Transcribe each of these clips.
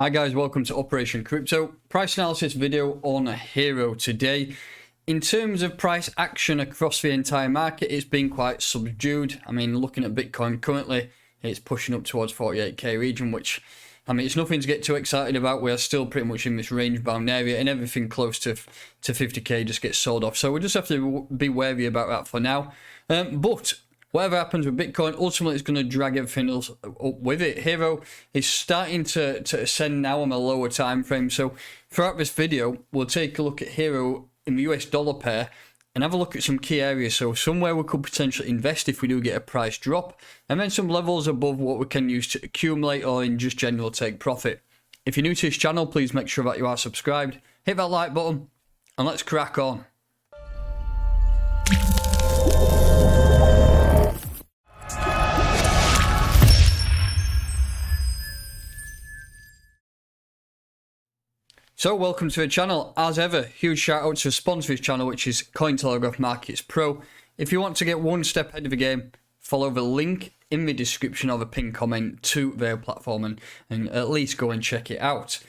Hi guys, welcome to Operation Crypto. Price analysis video on Hero today. In terms of price action across the entire market, it's been quite subdued. I mean, looking at Bitcoin currently, it's pushing up towards 48k region, which, I mean, it's nothing to get too excited about. We are still pretty much in this range bound area, and everything close to 50k just gets sold off. So we just have to be wary about that for now. But whatever happens with Bitcoin, ultimately it's going to drag everything else up with it. Hero is starting to ascend now on a lower time frame. So throughout this video, we'll take a look at Hero in the US dollar pair and have a look at some key areas. So somewhere we could potentially invest if we do get a price drop, and then some levels above what we can use to accumulate or in just general take profit. If you're new to this channel, please make sure that you are subscribed. Hit that like button and let's crack on. So welcome to the channel. As ever, huge shout out to the sponsor of this channel, which is Cointelegraph Markets Pro. If you want to get one step ahead of the game, follow the link in the description or the pinned comment to their platform and at least go and check it out.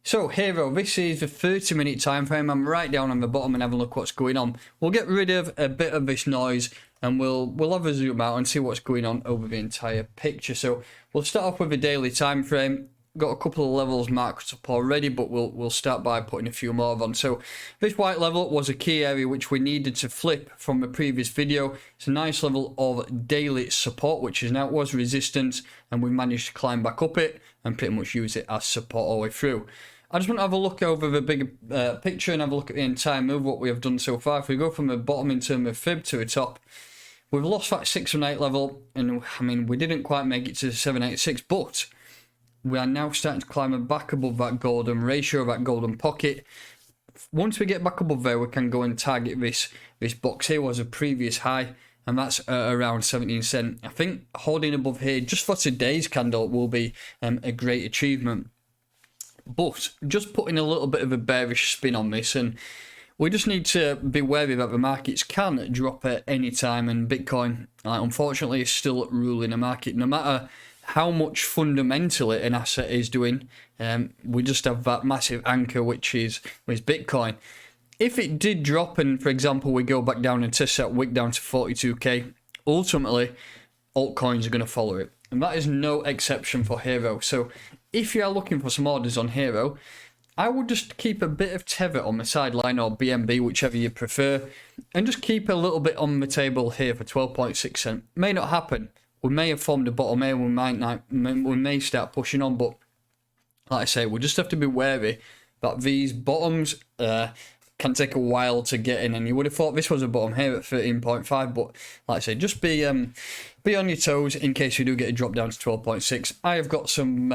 So Hero, this is the 30-minute time frame. I'm right down on the bottom and have a look what's going on. We'll get rid of a bit of this noise and we'll have a zoom out and see what's going on over the entire picture. So we'll start off with the daily time frame. Got a couple of levels marked up already, but we'll start by putting a few more on. So this white level was a key area which we needed to flip from the previous video. It's a nice level of daily support, which is now was resistance, and we managed to climb back up it and pretty much use it as support all the way through. I just want to have a look over the bigger picture and have a look at the entire move, what we have done so far. If we go from the bottom in terms of fib to the top, we've lost that 618 level, and I mean, we didn't quite make it to 786, but we are now starting to climb back above that golden ratio, that golden pocket. Once we get back above there, we can go and target this box here was a previous high, and that's around 17 cents. I think holding above here just for today's candle will be a great achievement. But just putting a little bit of a bearish spin on this, and we just need to be wary that the markets can drop at any time, and Bitcoin, unfortunately, is still ruling the market. No matter how much fundamentally an asset is doing, we just have that massive anchor, which is Bitcoin. If it did drop and, for example, we go back down and test that wick down to 42k, ultimately altcoins are going to follow it, and that is no exception for Hero. So if you are looking for some orders on Hero, I would just keep a bit of tether on the sideline, or BNB, whichever you prefer, and just keep a little bit on the table here for 12.6 cents. May not happen. We may have formed a bottom here, we may start pushing on, but like I say, we just have to be wary that these bottoms can take a while to get in, and you would have thought this was a bottom here at 13.5, but like I say, just be on your toes in case you do get a drop down to 12.6. I have got some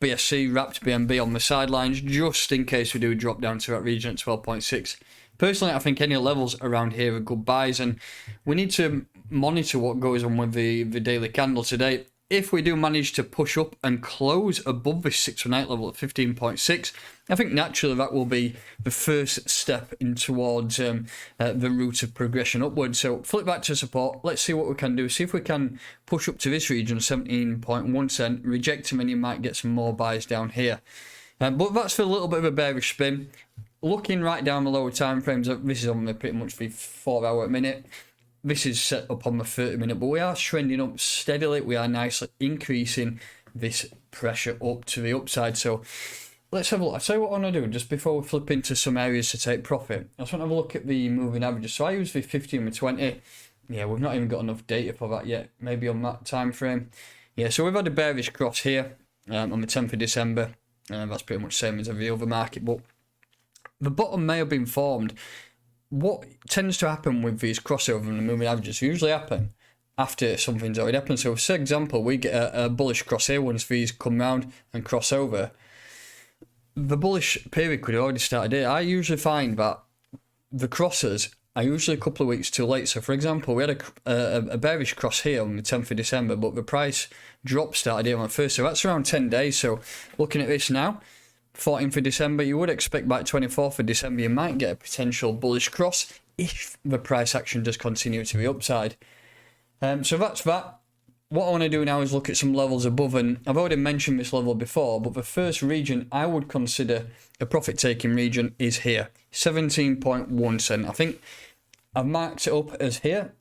BSC wrapped BNB on the sidelines just in case we do drop down to that region at 12.6. Personally, I think any levels around here are good buys, and we need to monitor what goes on with the daily candle today. If we do manage to push up and close above this 618 level at 15.6, I think naturally that will be the first step in towards the route of progression upwards. So flip back to support. Let's see what we can do. See if we can push up to this region, 17.1 cent, reject them, and you might get some more buys down here. But that's for a little bit of a bearish spin. Looking right down the lower time frames, this is on the pretty much the 4 hour minute. This is set up on the 30 minute, but we are trending up steadily. We are nicely increasing this pressure up to the upside. So let's have a look. I'll tell you what I want to do just before we flip into some areas to take profit. I just want to have a look at the moving averages. So I use the 50 and the 20. Yeah, we've not even got enough data for that yet. Maybe on that time frame. Yeah, so we've had a bearish cross here on the 10th of December. That's pretty much the same as every other market, but the bottom may have been formed. What tends to happen with these crossover and the moving averages usually happen after something's already happened. So, for example, we get a bullish cross here once these come round and cross over. The bullish period could have already started here. I usually find that the crosses are usually a couple of weeks too late. So, for example, we had a bearish cross here on the 10th of December, but the price drop started here on the 1st. So, that's around 10 days. So, looking at this now, 14th of December, you would expect by 24th of December you might get a potential bullish cross if the price action does continue to the upside. So that's that. what I want to do now is look at some levels above, and I've already mentioned this level before, but the first region I would consider a profit taking region is here, 17.1 cent. I think I've marked it up as here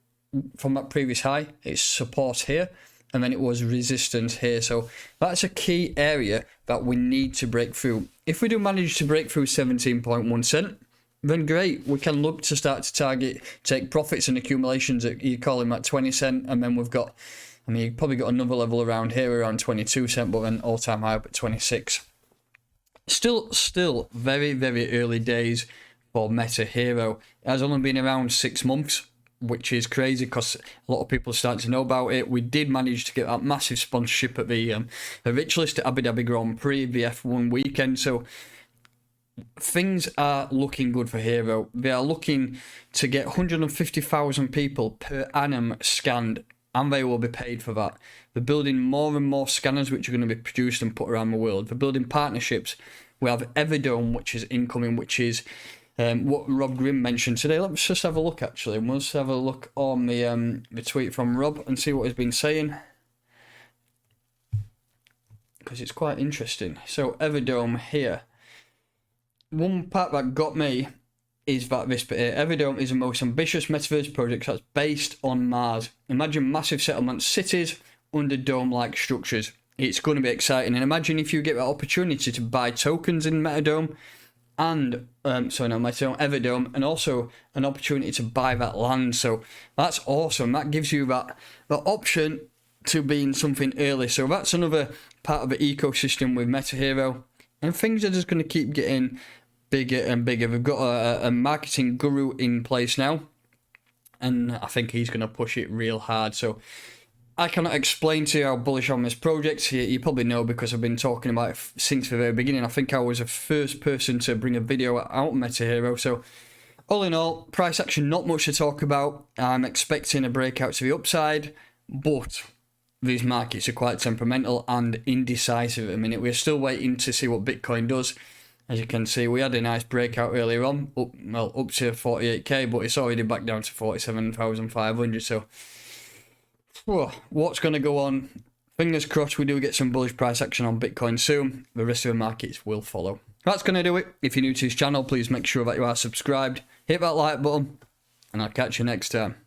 from that previous high. It's support here, and then it was resistance here. So that's a key area that we need to break through. If we do manage to break through 17.1 cent, then great. We can look to start to take profits and accumulations at, you call them at 20 cent, and then we've got, I mean, you've probably got another level around here around 22 cent, but then all-time high up at 26. Still very, very early days for Metahero. It has only been around 6 months, which is crazy because a lot of people are starting to know about it. We did manage to get that massive sponsorship at the Rich List at DHABI Grand Prix, the F1 weekend. So things are looking good for Hero. They are looking to get 150,000 people per annum scanned, and they will be paid for that. They're building more and more scanners which are going to be produced and put around the world. They're building partnerships. We have Everdome, which is incoming, which is what Rob Gryn mentioned today. Let's just have a look, actually. Let's have a look on the tweet from Rob and see what he's been saying, because it's quite interesting. So Everdome here. One part that got me is that this bit here. Everdome is the most ambitious metaverse project that's based on Mars. Imagine massive settlement cities under dome-like structures. It's going to be exciting. And imagine if you get that opportunity to buy tokens in Metadome and Everdome, and also an opportunity to buy that land. So that's awesome. That gives you that option to be in something early. So that's another part of the ecosystem with Metahero, and things are just going to keep getting bigger and bigger. We've got a marketing guru in place now, and I think he's going to push it real hard. So I cannot explain to you how bullish on this project. You probably know because I've been talking about it since the very beginning. I think I was the first person to bring a video out on Metahero. So all in all, price action, not much to talk about. I'm expecting a breakout to the upside, but these markets are quite temperamental and indecisive at the minute. We're still waiting to see what Bitcoin does. As you can see, we had a nice breakout earlier on, up to 48k, but it's already back down to 47,500. So what's going to go on? Fingers crossed we do get some bullish price action on Bitcoin soon. The rest of the markets will follow. That's going to do it. If you're new to this channel, please make sure that you are subscribed. Hit that like button, and I'll catch you next time.